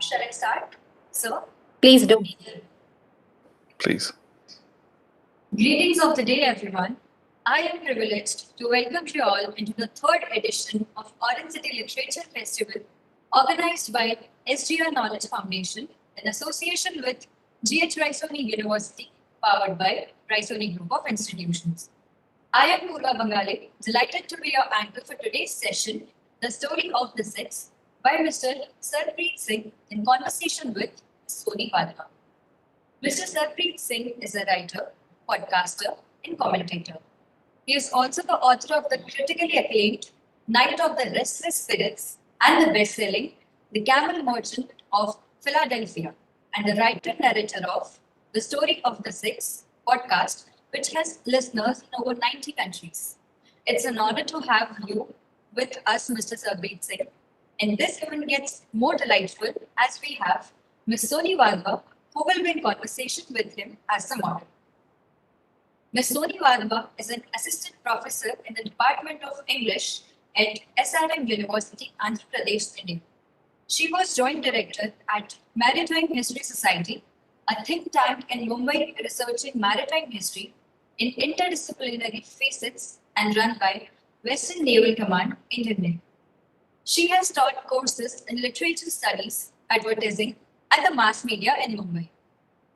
shall I start? Sir? Please do. Please. Greetings of the day, everyone. I am privileged to welcome you all into the third edition of Orange City Literature Festival, organized by SGR Knowledge Foundation in association with GH Raisoni University, powered by Raisoni Group of Institutions. I am Purva Bangali, delighted to be your anchor for today's session, The Story of the Sikhs, by Mr. Sabarpreet Singh in conversation with Soni Wadhwa. Mr. Sabarpreet Singh is a writer, podcaster, and commentator. He is also the author of the critically acclaimed Night of the Restless Spirits and the best-selling The Camel Merchant of Philadelphia, and the writer-narrator of The Story of the Sikhs podcast, which has listeners in over 90 countries. It's an honor to have you with us, Mr. Sabarpreet Singh. And this event gets more delightful as we have Ms. Soni Wadhwa, who will be in conversation with him as the model. Ms. Soni Wadhwa is an assistant professor in the Department of English at SRM University, Andhra Pradesh, India. She was joint director at Maritime History Society, a think tank in Mumbai researching maritime history in interdisciplinary facets and run by Western Naval Command, Indian Navy. She has taught courses in literature studies, advertising, and the mass media in Mumbai.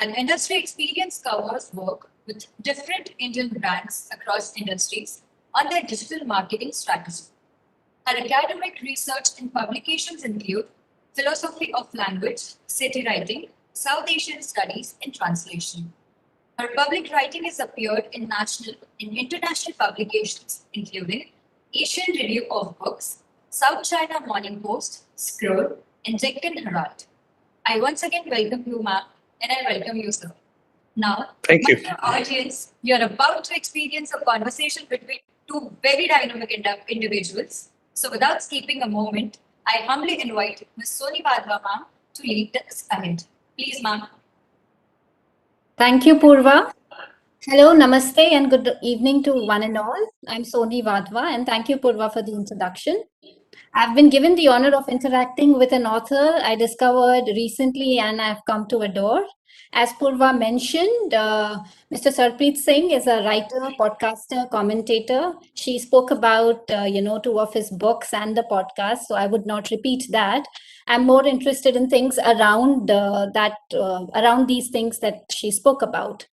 Her industry experience covers work with different Indian brands across industries on their digital marketing strategy. Her academic research and publications include philosophy of language, city writing, South Asian studies, and translation. Her public writing has appeared in national and international publications, including Asian Review of Books, South China Morning Post, Scroll, and Deccan Herald. I once again welcome you, ma'am, and I welcome you, sir. Now, Thank you. dear audience, you're about to experience a conversation between two very dynamic individuals. So, without skipping a moment, I humbly invite Ms. Soni Wadhwa, ma'am, to lead us ahead. Please, ma'am. Thank you, Purva. Hello, namaste, and good evening to one and all. I'm Soni Wadhwa, and thank you, Purva, for the introduction. I've been given the honor of interacting with an author I discovered recently and I've come to adore. As Purva mentioned, Mr. Sabarpreet Singh is a writer, podcaster, commentator. She spoke about, two of his books and the podcast, so I would not repeat that. I'm more interested in things around around these things that she spoke about.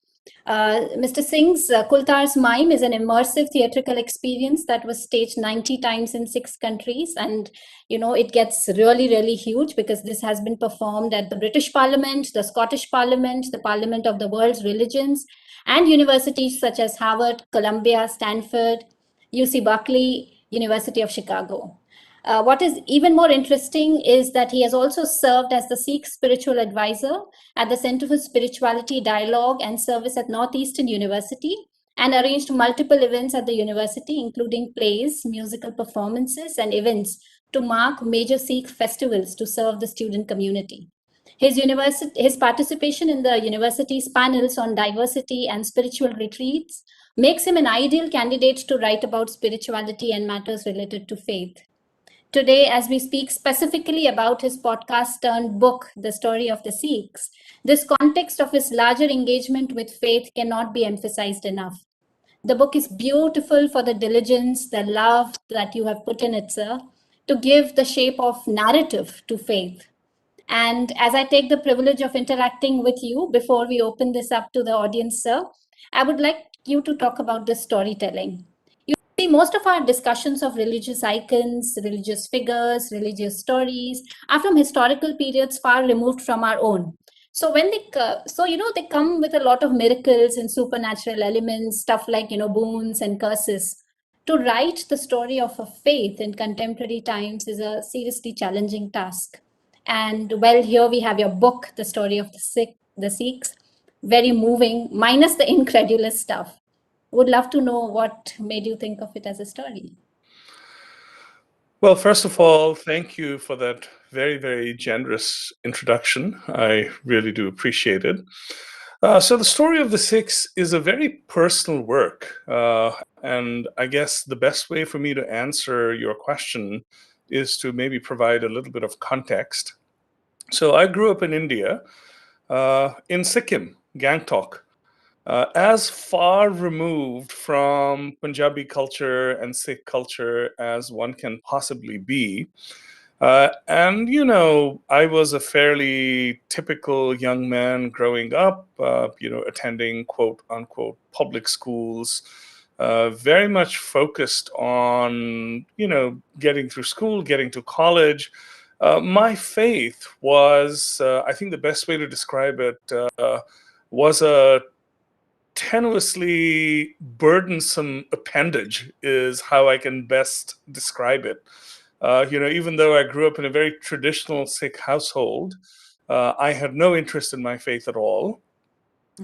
Mr. Singh's Kultar's Mime is an immersive theatrical experience that was staged 90 times in 6 countries. And, it gets really, really huge because this has been performed at the British Parliament, the Scottish Parliament, the Parliament of the World's Religions, and universities such as Harvard, Columbia, Stanford, UC Berkeley, University of Chicago. What is even more interesting is that he has also served as the Sikh spiritual advisor at the Center for Spirituality, Dialogue and Service at Northeastern University and arranged multiple events at the university, including plays, musical performances, and events to mark major Sikh festivals to serve the student community. His participation in the university's panels on diversity and spiritual retreats makes him an ideal candidate to write about spirituality and matters related to faith. Today, as we speak specifically about his podcast turned book, The Story of the Sikhs, this context of his larger engagement with faith cannot be emphasized enough. The book is beautiful for the diligence, the love that you have put in it, sir, to give the shape of narrative to faith. And as I take the privilege of interacting with you before we open this up to the audience, sir, I would like you to talk about the storytelling. See, most of our discussions of religious icons, religious figures, religious stories are from historical periods far removed from our own. So when they come with a lot of miracles and supernatural elements, stuff like boons and curses. To write the story of a faith in contemporary times is a seriously challenging task. And well, here we have your book, The Story of the Sikhs, very moving, minus the incredulous stuff. Would love to know what made you think of it as a story. Well, first of all, thank you for that very, very generous introduction. I really do appreciate it. So the story of the Sikhs is a very personal work. And I guess the best way for me to answer your question is to maybe provide a little bit of context. So I grew up in India, in Sikkim, Gangtok, as far removed from Punjabi culture and Sikh culture as one can possibly be. And, you know, I was a fairly typical young man growing up, you know, attending quote unquote public schools, very much focused on, you know, getting through school, getting to college. My faith was, I think the best way to describe it was a tenuously burdensome appendage, is how I can best describe it. You know, even though I grew up in a very traditional Sikh household, I had no interest in my faith at all.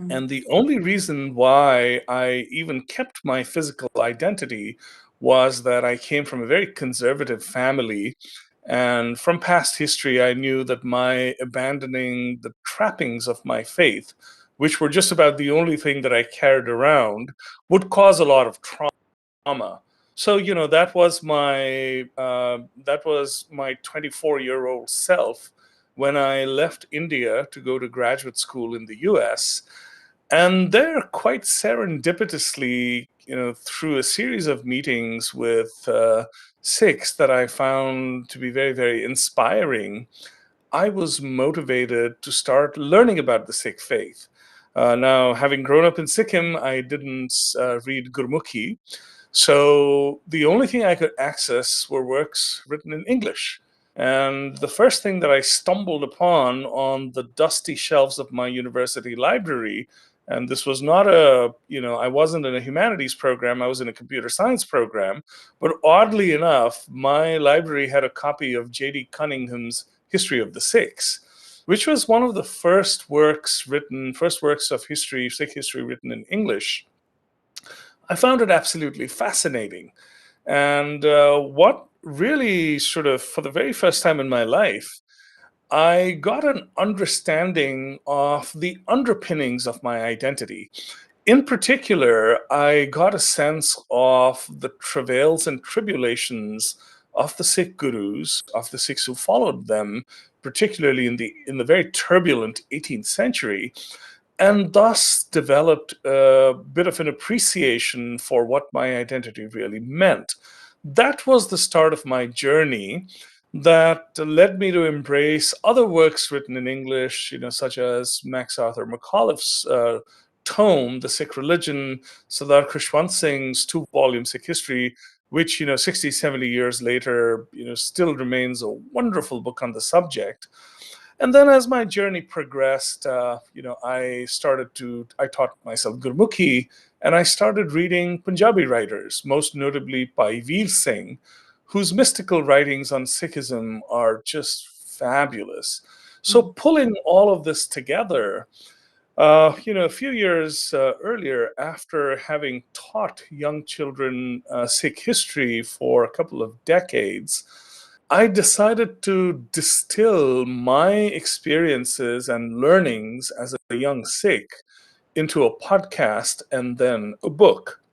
And the only reason why I even kept my physical identity was that I came from a very conservative family. And from past history, I knew that my abandoning the trappings of my faith, which were just about the only thing that I carried around, would cause a lot of trauma. So, you know, that was my 24-year-old self when I left India to go to graduate school in the US. And there, quite serendipitously, you know, through a series of meetings with Sikhs that I found to be very, very inspiring, I was motivated to start learning about the Sikh faith. Now, having grown up in Sikkim, I didn't read Gurmukhi. So the only thing I could access were works written in English. And the first thing that I stumbled upon on the dusty shelves of my university library, and this was not a, you know, I wasn't in a humanities program, I was in a computer science program, but oddly enough, my library had a copy of J.D. Cunningham's History of the Sikhs, which was one of the first works of history, Sikh history written in English. I found it absolutely fascinating. And what really sort of, for the very first time in my life, I got an understanding of the underpinnings of my identity. In particular, I got a sense of the travails and tribulations of the Sikh gurus, of the Sikhs who followed them, particularly in the very turbulent 18th century, and thus developed a bit of an appreciation for what my identity really meant. That was the start of my journey that led me to embrace other works written in English, you know, such as Max Arthur McAuliffe's tome, The Sikh Religion, Sardar Khushwant Singh's two-volume Sikh History, which, you know, 60, 70 years later, you know, still remains a wonderful book on the subject. And then as my journey progressed, you know, I taught myself Gurmukhi, and I started reading Punjabi writers, most notably Bhai Veer Singh, whose mystical writings on Sikhism are just fabulous. So pulling all of this together, you know, a few years earlier, after having taught young children Sikh history for a couple of decades, I decided to distill my experiences and learnings as a young Sikh into a podcast and then a book.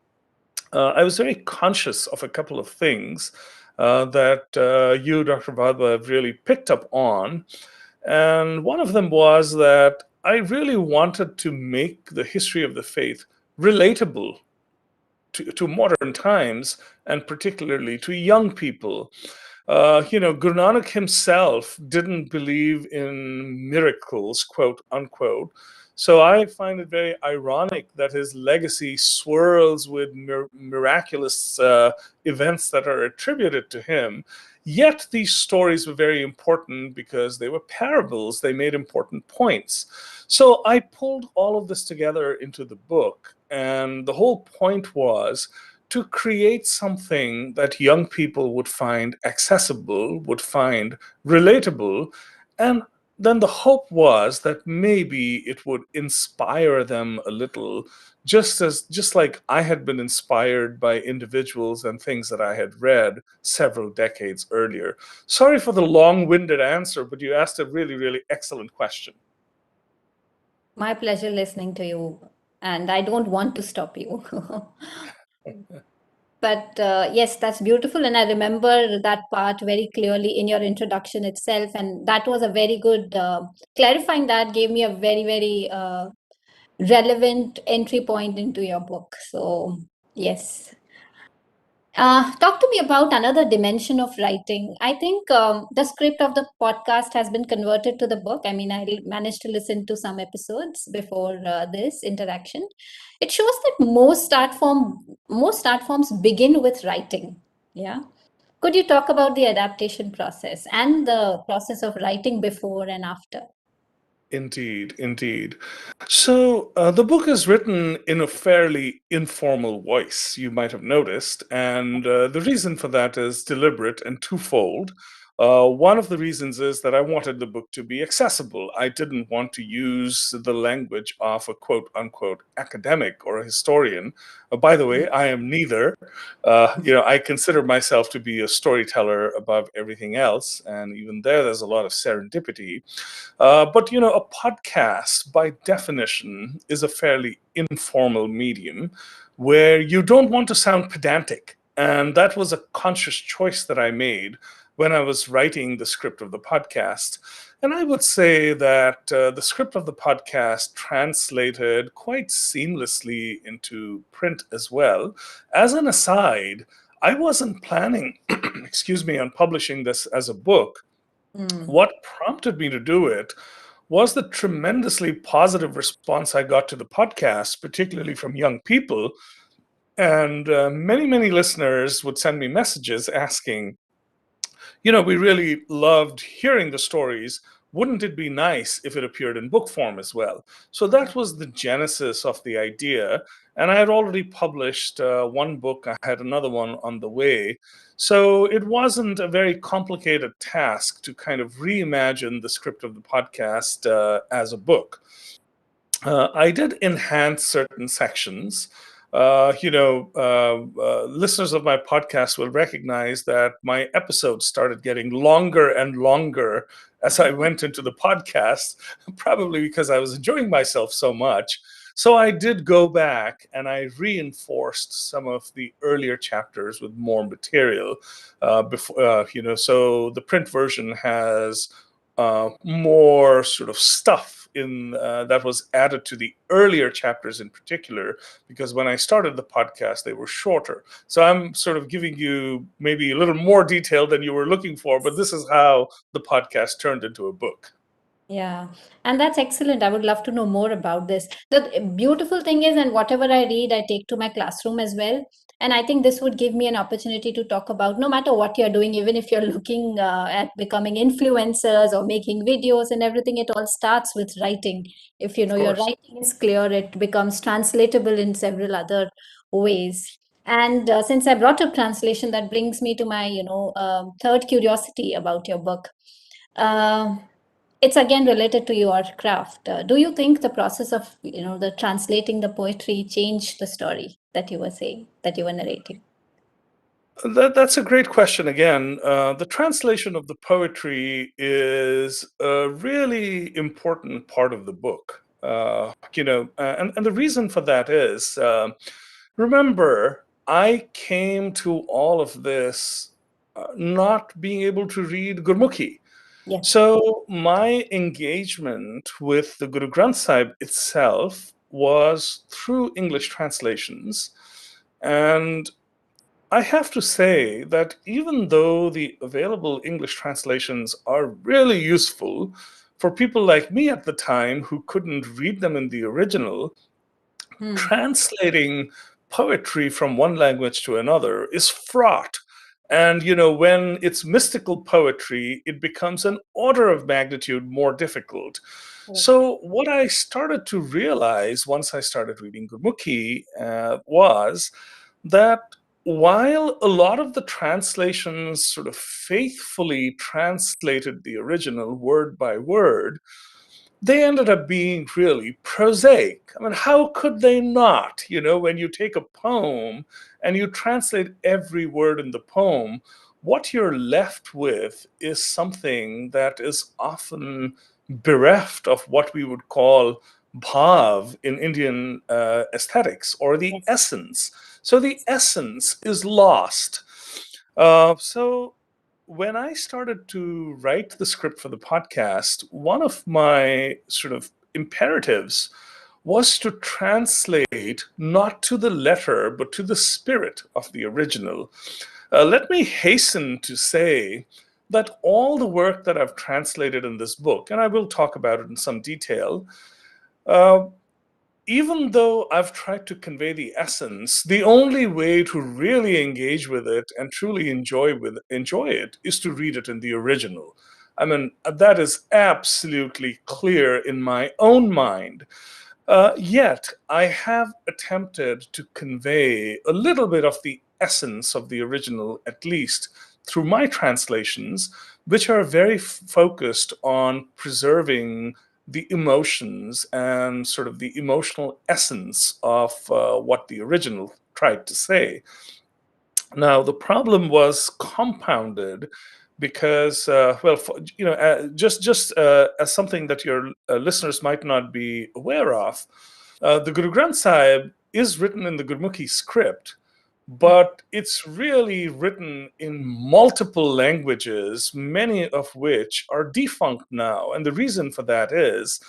I was very conscious of a couple of things that you, Dr. Wadhwa, have really picked up on. And one of them was that I really wanted to make the history of the faith relatable to modern times, and particularly to young people. You know, Guru Nanak himself didn't believe in miracles, quote unquote. So I find it very ironic that his legacy swirls with miraculous events that are attributed to him. Yet these stories were very important because they were parables, they made important points. So I pulled all of this together into the book, and the whole point was to create something that young people would find accessible, would find relatable, and then the hope was that maybe it would inspire them a little, just like I had been inspired by individuals and things that I had read several decades earlier. Sorry for the long-winded answer, but you asked a really, really excellent question. My pleasure listening to you, and I don't want to stop you. but yes, that's beautiful. And I remember that part very clearly in your introduction itself. And that was a very good clarifying that gave me a very, very relevant entry point into your book. So, yes. Talk to me about another dimension of writing. I think the script of the podcast has been converted to the book. I mean, I managed to listen to some episodes before this interaction. It shows that most art forms begin with writing. Yeah. Could you talk about the adaptation process and the process of writing before and after? Indeed, indeed. So the book is written in a fairly informal voice, you might have noticed, and the reason for that is deliberate and twofold. One of the reasons is that I wanted the book to be accessible. I didn't want to use the language of a quote unquote academic or a historian. By the way, I am neither. I consider myself to be a storyteller above everything else, and even there's a lot of serendipity. But a podcast, by definition, is a fairly informal medium where you don't want to sound pedantic. And that was a conscious choice that I made when I was writing the script of the podcast. And I would say that the script of the podcast translated quite seamlessly into print as well. As an aside, I wasn't planning, excuse me, on publishing this as a book. What prompted me to do it was the tremendously positive response I got to the podcast, particularly from young people. And many, many listeners would send me messages asking, we really loved hearing the stories. Wouldn't it be nice if it appeared in book form as well? So that was the genesis of the idea. And I had already published one book, I had another one on the way. So it wasn't a very complicated task to kind of reimagine the script of the podcast as a book. I did enhance certain sections. Listeners of my podcast will recognize that my episodes started getting longer and longer as I went into the podcast, probably because I was enjoying myself so much. So I did go back and I reinforced some of the earlier chapters with more material. So the print version has more sort of stuff in that was added to the earlier chapters in particular, because when I started the podcast, they were shorter. So I'm sort of giving you maybe a little more detail than you were looking for, but this is how the podcast turned into a book. Yeah, and that's excellent. I would love to know more about this. The beautiful thing is, and whatever I read, I take to my classroom as well. And I think this would give me an opportunity to talk about no matter what you're doing, even if you're looking at becoming influencers or making videos and everything, it all starts with writing. If you know Of your course. writing is clear, it becomes translatable in several other ways. And since I brought up translation, that brings me to my, third curiosity about your book. Uh, it's again related to your craft. Do you think the process of, the translating the poetry changed the story that you were saying, that you were narrating? That's a great question again. The translation of the poetry is a really important part of the book. And the reason for that is, remember, I came to all of this not being able to read Gurmukhi. Yeah. So my engagement with the Guru Granth Sahib itself was through English translations. And I have to say that even though the available English translations are really useful for people like me at the time who couldn't read them in the original, translating poetry from one language to another is fraught. And, when it's mystical poetry, it becomes an order of magnitude more difficult. So, what I started to realize once I started reading Gurmukhi was that while a lot of the translations sort of faithfully translated the original word by word, they ended up being really prosaic. I mean, how could they not? When you take a poem and you translate every word in the poem, what you're left with is something that is often bereft of what we would call bhav in Indian aesthetics, or the essence. So the essence is lost. So when I started to write the script for the podcast, one of my sort of imperatives was to translate not to the letter, but to the spirit of the original. Let me hasten to say that all the work that I've translated in this book, and I will talk about it in some detail, even though I've tried to convey the essence, the only way to really engage with it and truly enjoy it is to read it in the original. I mean, that is absolutely clear in my own mind. Yet, I have attempted to convey a little bit of the essence of the original, at least through my translations, which are very focused on preserving the emotions and sort of the emotional essence of what the original tried to say. Now, the problem was compounded because, just as something that your listeners might not be aware of, the Guru Granth Sahib is written in the Gurmukhi script, but it's really written in multiple languages, many of which are defunct now. And the reason for that is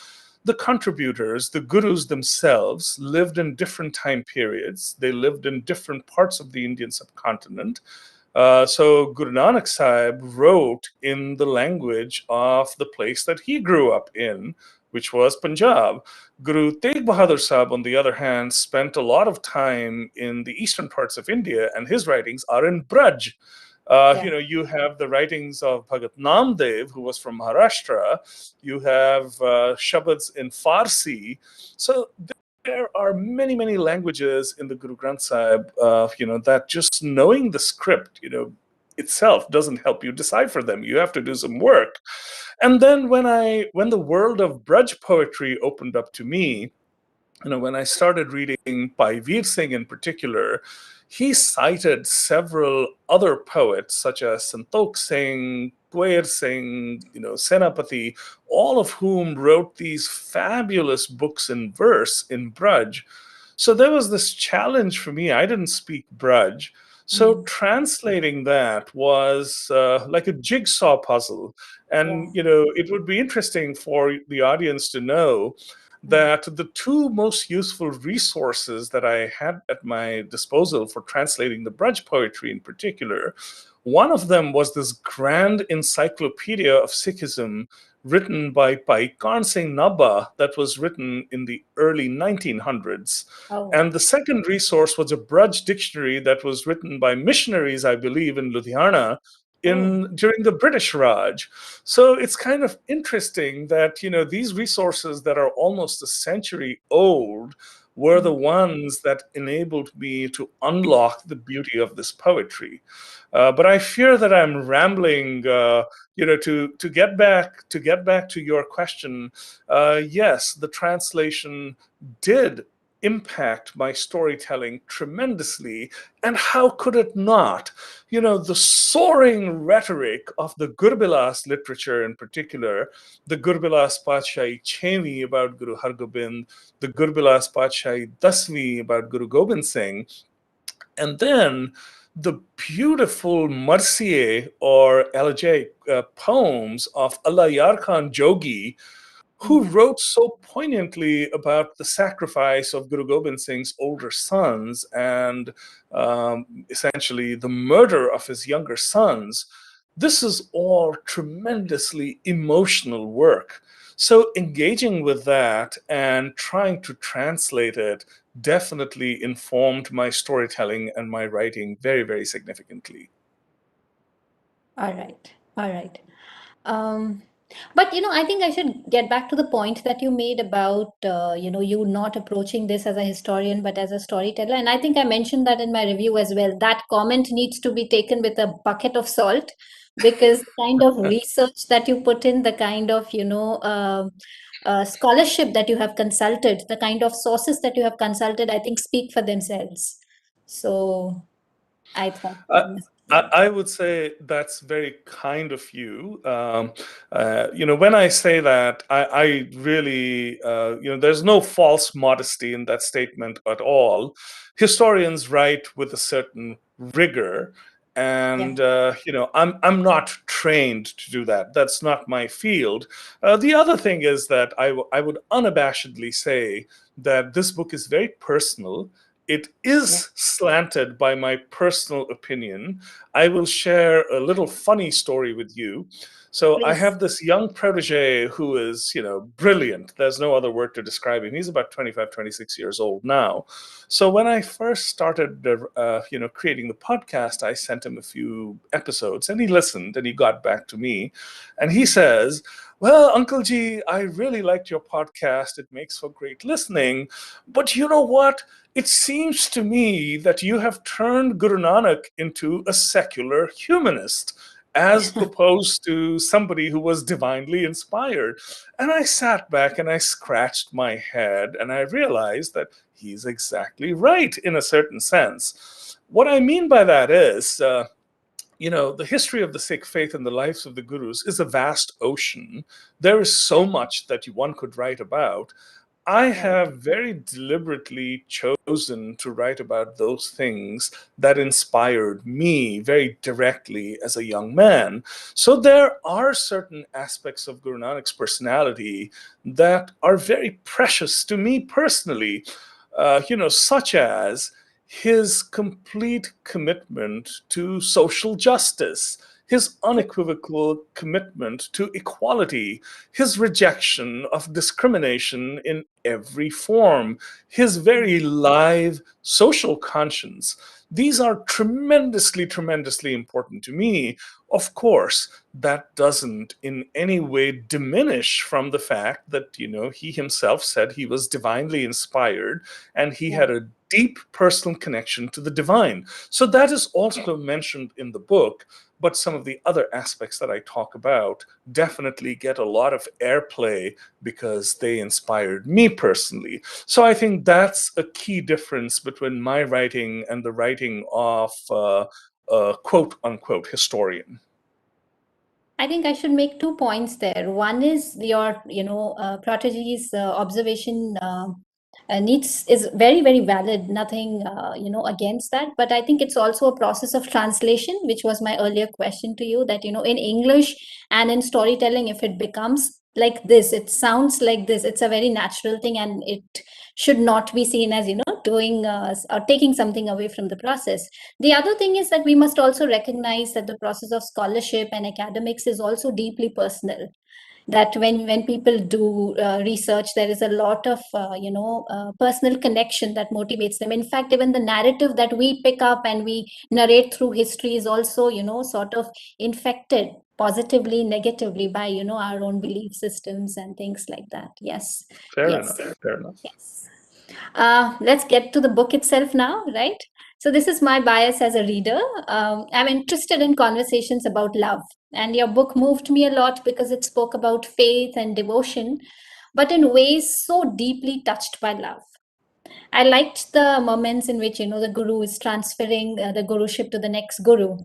the contributors, the gurus themselves, lived in different time periods. They lived in different parts of the Indian subcontinent. So Guru Nanak Sahib wrote in the language of the place that he grew up in, which was Punjab. Guru Tegh Bahadur Sahib, on the other hand, spent a lot of time in the eastern parts of India, and his writings are in Braj. You have the writings of Bhagat Namdev, who was from Maharashtra. You have Shabads in Farsi. So there are many, many languages in the Guru Granth Sahib, that just knowing the script, itself doesn't help you decipher them. You have to do some work. And then when the world of Braj poetry opened up to me, when I started reading by Veer Singh in particular, he cited several other poets such as Santokh Singh, Quair Singh, Senapati, all of whom wrote these fabulous books in verse in Braj. So there was this challenge for me. I didn't speak Braj. So translating that was like a jigsaw puzzle. And, it would be interesting for the audience to know that the two most useful resources that I had at my disposal for translating the Braj poetry in particular, one of them was this grand encyclopedia of Sikhism written by Bhai Karn Singh Nabha that was written in the early 1900s. And the second resource was a Braj dictionary that was written by missionaries, I believe, in Ludhiana during the British Raj. So it's kind of interesting that, these resources that are almost a century old were the ones that enabled me to unlock the beauty of this poetry. But I fear that I'm rambling. To get back to your question, yes, the translation did impact my storytelling tremendously. And how could it not? The soaring rhetoric of the Gurbilas literature in particular, the Gurbilas Patshahi Chhevi about Guru Hargobind, the Gurbilas Patshahi Dasvi about Guru Gobind Singh, and then the beautiful Marsiye or elegiac poems of Allah Yar Khan Jogi, who wrote so poignantly about the sacrifice of Guru Gobind Singh's older sons and essentially the murder of his younger sons. This is all tremendously emotional work. So engaging with that and trying to translate it definitely informed my storytelling and my writing very, very significantly. All right. But I think I should get back to the point that you made about you not approaching this as a historian but as a storyteller. And I think I mentioned that in my review as well. That comment needs to be taken with a bucket of salt, because the kind of research that you put in, the kind of scholarship that you have consulted, the kind of sources that you have consulted, I think speak for themselves. So I thought. I would say that's very kind of you. When I say that, I really, there's no false modesty in that statement at all. Historians write with a certain rigor, and I'm not trained to do that. That's not my field. The other thing is that I would unabashedly say that this book is very personal. It is slanted by my personal opinion. I will share a little funny story with you. So I Please. have this young protege who is, brilliant. There's no other word to describe him. He's about 25, 26 years old now. So when I first started, creating the podcast, I sent him a few episodes, and he listened, and he got back to me, and he says, "Well, Uncle G, I really liked your podcast. It makes for great listening. But you know what? It seems to me that you have turned Guru Nanak into a secular humanist, as opposed to somebody who was divinely inspired." And I sat back and I scratched my head, and I realized that he's exactly right in a certain sense. What I mean by that is, the history of the Sikh faith and the lives of the gurus is a vast ocean. There is so much that one could write about. I have very deliberately chosen to write about those things that inspired me very directly as a young man. So there are certain aspects of Guru Nanak's personality that are very precious to me personally, such as his complete commitment to social justice, his unequivocal commitment to equality, his rejection of discrimination in every form, his very live social conscience. These are tremendously, tremendously important to me. Of course, that doesn't in any way diminish from the fact that, he himself said he was divinely inspired and he had a deep personal connection to the divine. So that is also mentioned in the book, but some of the other aspects that I talk about definitely get a lot of airplay because they inspired me personally. So I think that's a key difference between my writing and the writing of a quote unquote historian. I think I should make 2 points there. One is your, protege's observation needs is very, very valid. Nothing, against that. But I think it's also a process of translation, which was my earlier question to you. That in English and in storytelling, if it becomes like this, it sounds like this. It's a very natural thing, and it should not be seen as doing or taking something away from the process. The other thing is that we must also recognize that the process of scholarship and academics is also deeply personal. That when people do research, there is a lot of personal connection that motivates them. In fact, even the narrative that we pick up and we narrate through history is also sort of infected positively, negatively by our own belief systems and things like that. Yes. Fair Yes. enough. Fair enough. Yes. Let's get to the book itself now, right? So this is my bias as a reader. I'm interested in conversations about love, and your book moved me a lot because it spoke about faith and devotion, but in ways so deeply touched by love. I liked the moments in which the guru is transferring the guruship to the next guru,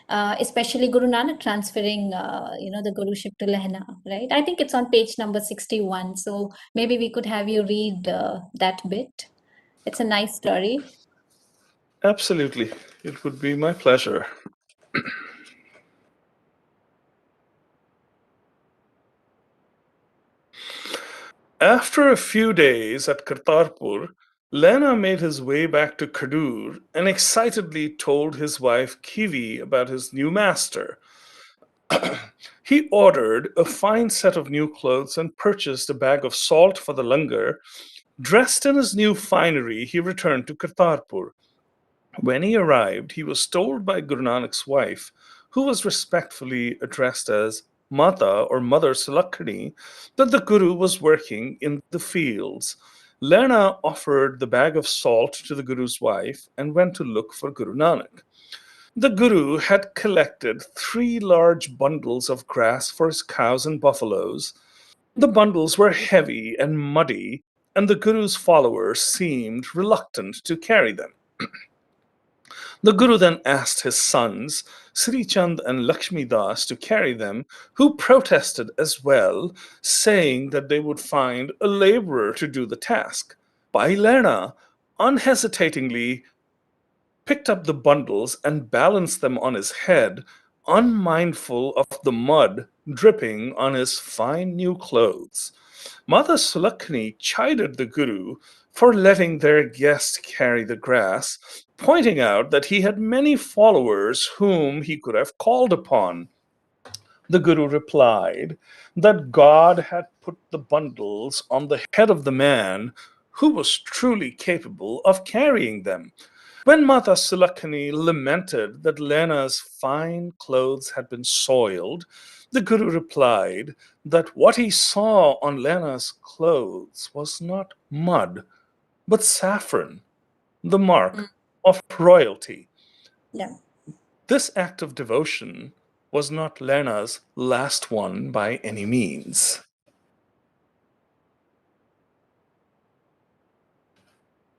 especially Guru Nanak transferring the guruship to Lehna. Right? I think it's on page number 61. So maybe we could have you read that bit. It's a nice story. Absolutely. It would be my pleasure. After a few days at Kartarpur, Lena made his way back to Khadur and excitedly told his wife Kivi about his new master. He ordered a fine set of new clothes and purchased a bag of salt for the langar. Dressed in his new finery, he returned to Kartarpur. When he arrived, he was told by Guru Nanak's wife, who was respectfully addressed as Mata or Mother Salakhani, that the Guru was working in the fields. Lerna offered the bag of salt to the Guru's wife and went to look for Guru Nanak. The Guru had collected 3 large bundles of grass for his cows and buffaloes. The bundles were heavy and muddy, and the Guru's followers seemed reluctant to carry them. The Guru then asked his sons, Sri Chand and Lakshmi Das, to carry them, who protested as well, saying that they would find a laborer to do the task. Bhai Lehna unhesitatingly picked up the bundles and balanced them on his head, unmindful of the mud dripping on his fine new clothes. Mother Sulakshmi chided the Guru for letting their guest carry the grass, pointing out that he had many followers whom he could have called upon. The Guru replied that God had put the bundles on the head of the man who was truly capable of carrying them. When Mata Sulakshmi lamented that Lena's fine clothes had been soiled, the Guru replied that what he saw on Lena's clothes was not mud, but saffron, the mark of royalty. Yeah. This act of devotion was not Lena's last one by any means.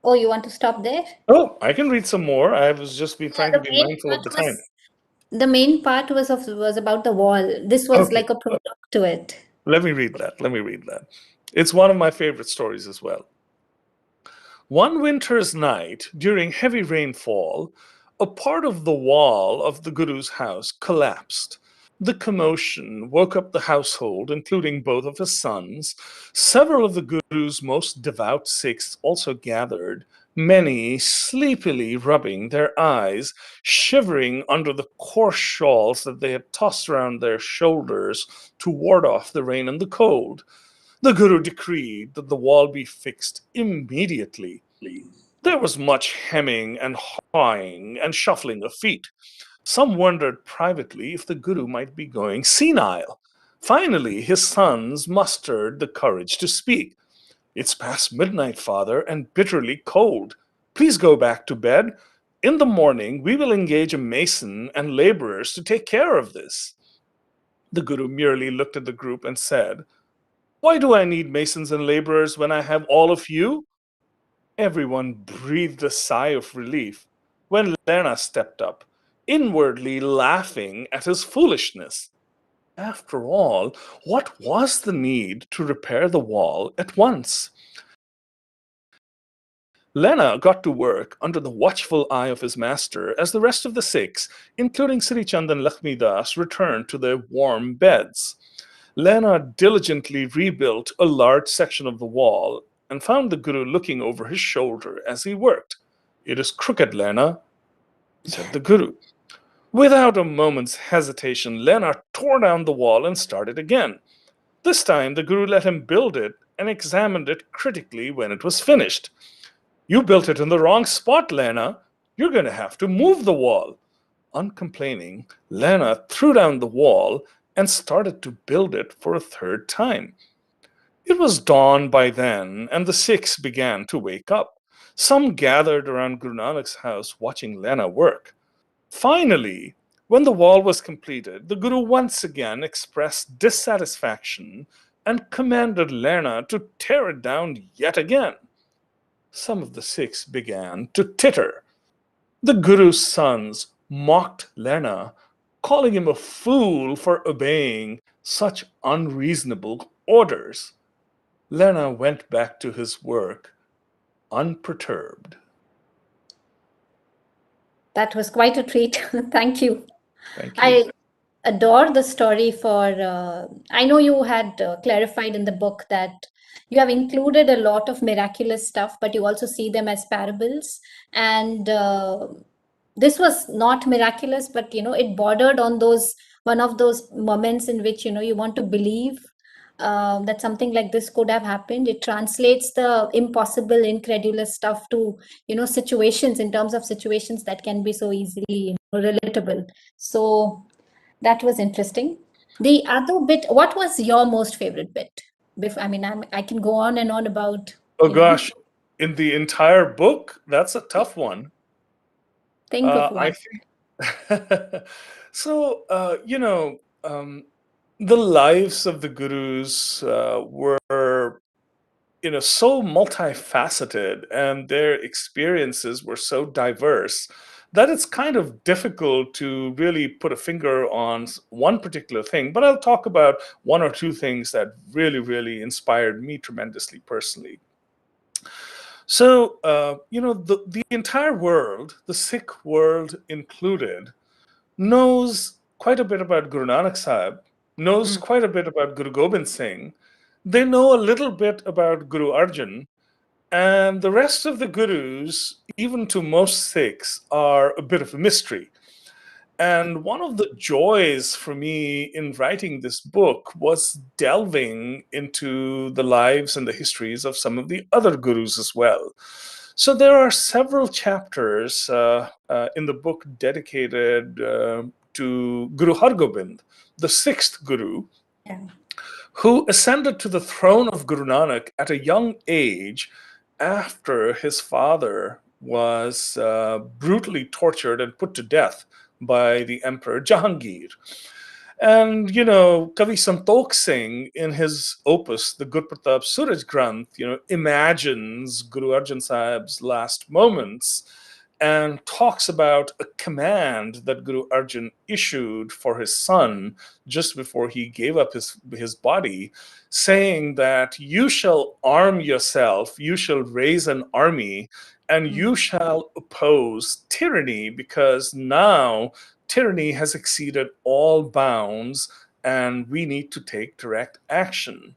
Oh, you want to stop there? Oh, I can read some more. I was just trying to The be main mindful part of the time. the main part was about the wall. This was Okay. like a prologue to it. Let me read that. It's one of my favorite stories as well. One winter's night, during heavy rainfall, a part of the wall of the Guru's house collapsed. The commotion woke up the household, including both of his sons. Several of the Guru's most devout Sikhs also gathered, many sleepily rubbing their eyes, shivering under the coarse shawls that they had tossed around their shoulders to ward off the rain and the cold. The Guru decreed that the wall be fixed immediately. There was much hemming and hawing and shuffling of feet. Some wondered privately if the Guru might be going senile. Finally, his sons mustered the courage to speak. It's past midnight, father, and bitterly cold. Please go back to bed. In the morning, we will engage a mason and laborers to take care of this. The Guru merely looked at the group and said, Why do I need masons and laborers when I have all of you? Everyone breathed a sigh of relief when Lena stepped up, inwardly laughing at his foolishness. After all, what was the need to repair the wall at once? Lena got to work under the watchful eye of his master as the rest of the Sikhs, including Sri Chand and Lakshmi Das, returned to their warm beds. Lena diligently rebuilt a large section of the wall and found the Guru looking over his shoulder as he worked. It is crooked, Lena, said the Guru. Without a moment's hesitation, Lena tore down the wall and started again. This time, the Guru let him build it and examined it critically when it was finished. You built it in the wrong spot, Lena. You're going to have to move the wall. Uncomplaining, Lena threw down the wall and started to build it for a third time. It was dawn by then, and the Sikhs began to wake up. Some gathered around Guru Nanak's house watching Lena work. Finally, when the wall was completed, the Guru once again expressed dissatisfaction and commanded Lena to tear it down yet again. Some of the Sikhs began to titter. The Guru's sons mocked Lena, calling him a fool for obeying such unreasonable orders. Lena went back to his work unperturbed. That was quite a treat. Thank you. Thank you. I adore the story for, I know you had clarified in the book that you have included a lot of miraculous stuff, but you also see them as parables. And this was not miraculous, but, it bordered on one of those moments in which, you want to believe that something like this could have happened. It translates the impossible, incredulous stuff to, situations, in terms of situations that can be so easily relatable. So that was interesting. The other bit, what was your most favorite bit? I can go on and on about. Oh gosh, in the entire book, that's a tough one. Think of I one. think so. The lives of the gurus were, so multifaceted, and their experiences were so diverse that it's kind of difficult to really put a finger on one particular thing, but I'll talk about one or two things that really, really inspired me tremendously personally. So, the entire world, the Sikh world included, knows quite a bit about Guru Nanak Sahib, knows quite a bit about Guru Gobind Singh. They know a little bit about Guru Arjan, and the rest of the gurus, even to most Sikhs, are a bit of a mystery. And one of the joys for me in writing this book was delving into the lives and the histories of some of the other gurus as well. So there are several chapters in the book dedicated to Guru Hargobind, the sixth guru, who ascended to the throne of Guru Nanak at a young age after his father was brutally tortured and put to death by the Emperor Jahangir. And, Kavi Santokh Singh, in his opus, the Gurpratap Suraj Granth, imagines Guru Arjan Sahib's last moments and talks about a command that Guru Arjan issued for his son just before he gave up his body, saying that you shall arm yourself, you shall raise an army, and you shall oppose tyranny, because now tyranny has exceeded all bounds and we need to take direct action.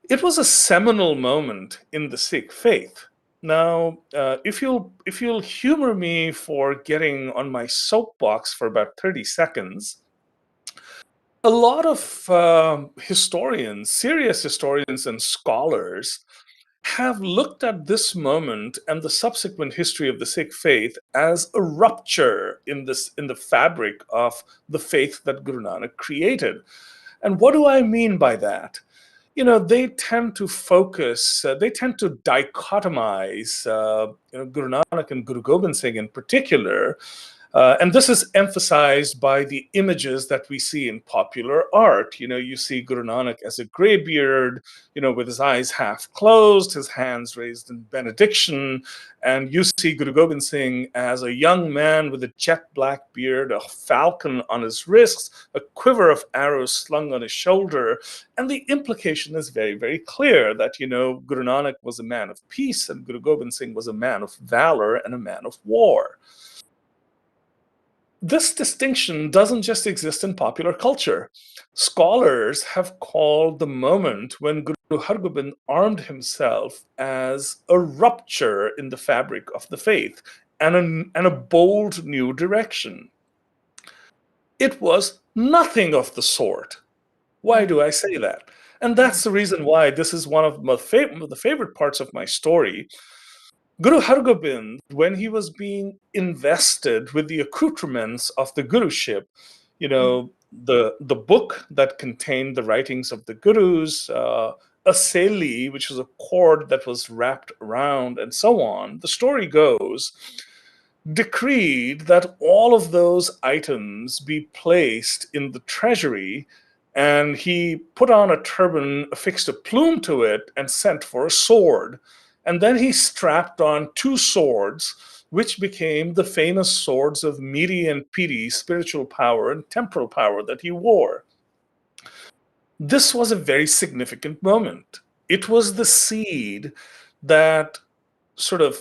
It was a seminal moment in the Sikh faith. Now, if you'll humor me for getting on my soapbox for about 30 seconds, a lot of historians, serious historians and scholars, have looked at this moment and the subsequent history of the Sikh faith as a rupture in the fabric of the faith that Guru Nanak created. And what do I mean by that? They tend to focus, they tend to dichotomize Guru Nanak and Guru Gobind Singh in particular. And this is emphasized by the images that we see in popular art. You see Guru Nanak as a graybeard, with his eyes half closed, his hands raised in benediction. And you see Guru Gobind Singh as a young man with a jet black beard, a falcon on his wrists, a quiver of arrows slung on his shoulder. And the implication is very, very clear that, Guru Nanak was a man of peace and Guru Gobind Singh was a man of valor and a man of war. This distinction doesn't just exist in popular culture. Scholars have called the moment when Guru Hargobind armed himself as a rupture in the fabric of the faith and a bold new direction. It was nothing of the sort. Why do I say that? And that's the reason why this is one of the favorite parts of my story. Guru Hargobind, when he was being invested with the accoutrements of the guruship, the book that contained the writings of the gurus, a seli, which was a cord that was wrapped around, and so on, the story goes, decreed that all of those items be placed in the treasury, and he put on a turban, affixed a plume to it, and sent for a sword. And then he strapped on two swords, which became the famous swords of Miri and Piri, spiritual power and temporal power that he wore. This was a very significant moment. It was the seed that sort of,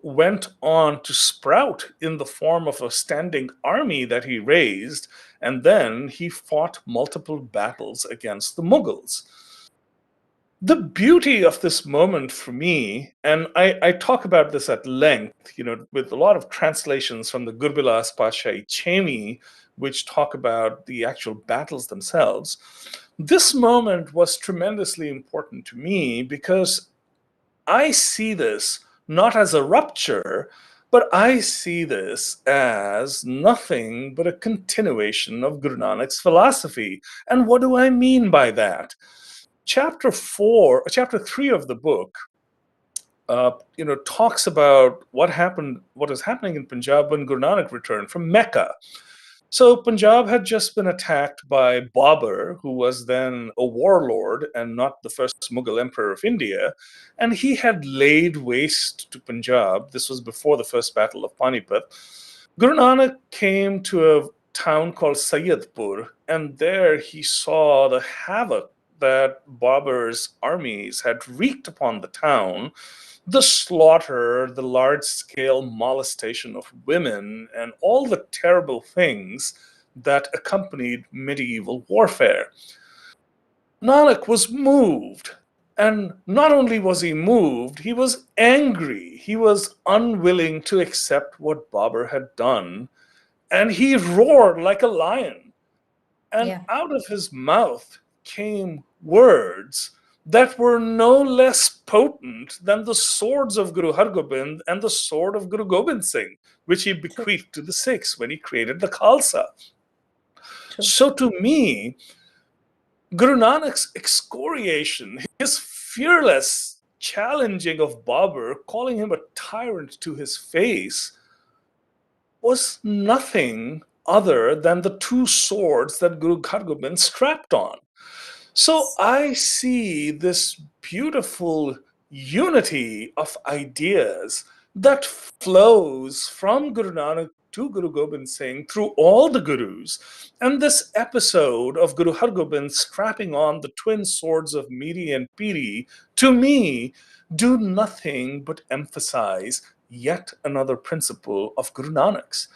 went on to sprout in the form of a standing army that he raised, and then he fought multiple battles against the Mughals. The beauty of this moment for me, and I talk about this at length, with a lot of translations from the Gurbilas Pashahi Chemi, which talk about the actual battles themselves. This moment was tremendously important to me because I see this not as a rupture, but I see this as nothing but a continuation of Guru Nanak's philosophy. And what do I mean by that? Chapter 3 of the book, talks about what is happening in Punjab when Guru Nanak returned from Mecca. So Punjab had just been attacked by Babur, who was then a warlord and not the first Mughal emperor of India, and he had laid waste to Punjab. This was before the first battle of Panipat. Guru Nanak came to a town called Sayyidpur, and there he saw the havoc that Babur's armies had wreaked upon the town, the slaughter, the large scale molestation of women, and all the terrible things that accompanied medieval warfare. Nanak was moved. And not only was he moved, he was angry. He was unwilling to accept what Babur had done. And he roared like a lion. And out of his mouth came words that were no less potent than the swords of Guru Hargobind and the sword of Guru Gobind Singh, which he bequeathed to the Sikhs when he created the Khalsa. So to me, Guru Nanak's excoriation, his fearless challenging of Babur, calling him a tyrant to his face, was nothing other than the two swords that Guru Hargobind strapped on. So I see this beautiful unity of ideas that flows from Guru Nanak to Guru Gobind Singh through all the Gurus. And this episode of Guru Hargobind strapping on the twin swords of Miri and Piri, to me, do nothing but emphasize yet another principle of Guru Nanak's.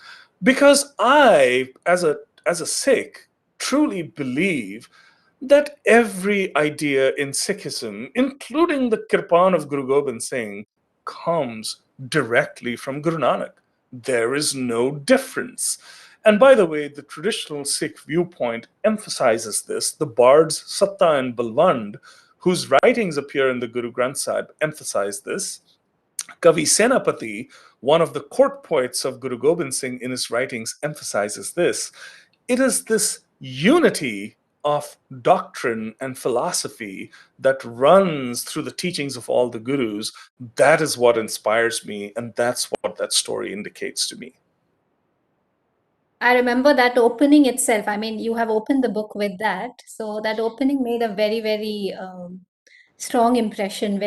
Because I, as a Sikh, truly believe that every idea in Sikhism, including the Kirpan of Guru Gobind Singh, comes directly from Guru Nanak. There is no difference. And by the way, the traditional Sikh viewpoint emphasizes this. The bards Satta and Balwand, whose writings appear in the Guru Granth Sahib, emphasize this. Kavi Senapati, one of the court poets of Guru Gobind Singh in his writings, emphasizes this. It is this unity of doctrine and philosophy that runs through the teachings of all the gurus. That is what inspires me, and that's what that story indicates to me. I remember that opening itself. I mean, you have opened the book with that. So that opening made a very, very strong impression.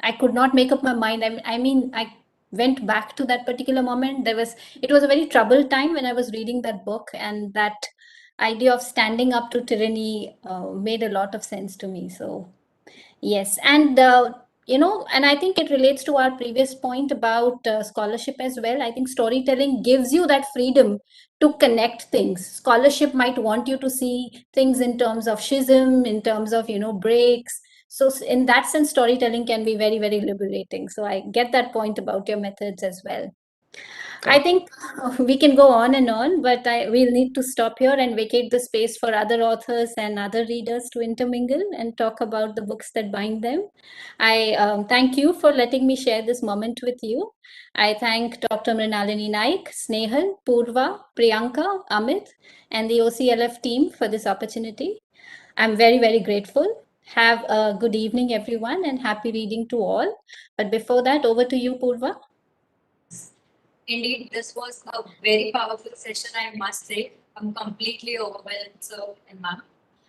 I could not make up my mind. I went back to that particular moment. It was a very troubled time when I was reading that book, and that idea of standing up to tyranny made a lot of sense to me. So yes, and and I think it relates to our previous point about scholarship as well. I think storytelling gives you that freedom to connect things. Scholarship might want you to see things in terms of schism, in terms of breaks. So in that sense, storytelling can be very, very liberating. So I get that point about your methods as well. I think we can go on and on, but we'll need to stop here and vacate the space for other authors and other readers to intermingle and talk about the books that bind them. I thank you for letting me share this moment with you. I thank Dr. Mrinalini Naik, Snehal, Purva, Priyanka, Amit, and the OCLF team for this opportunity. I'm very, very grateful. Have a good evening, everyone, and happy reading to all. But before that, over to you, Purva. Indeed, this was a very powerful session, I must say. I'm completely overwhelmed, sir and ma'am.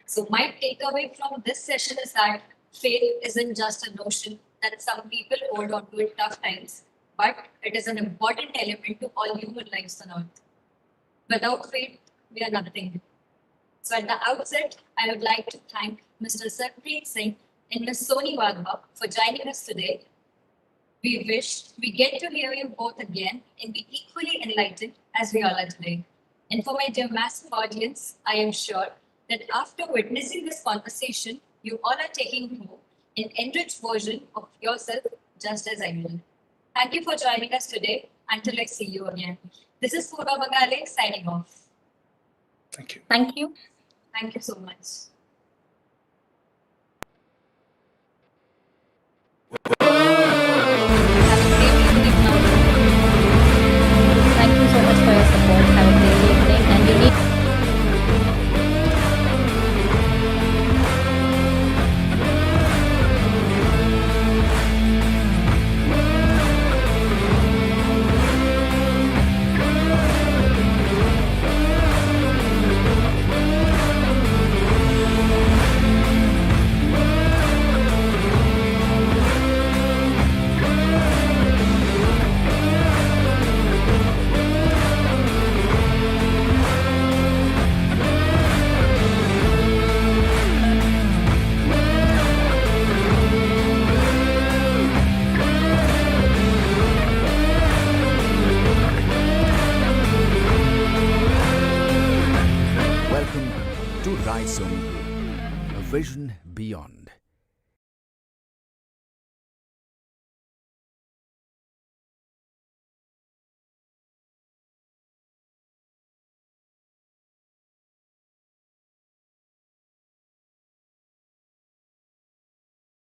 So my takeaway from this session is that faith isn't just a notion that some people hold on to in tough times, but it is an important element to all human lives on earth. Without faith, we are nothing. So at the outset, I would like to thank Mr. Sabarpreet Singh and Ms. Soni Wadhwa for joining us today. We wish we get to hear you both again and be equally enlightened as we all are today. And for my dear massive audience, I am sure that after witnessing this conversation, you all are taking home an enriched version of yourself just as I will. Thank you for joining us today. Until I see you again. This is Purva Bagale signing off. Thank you. Thank you. Thank you so much.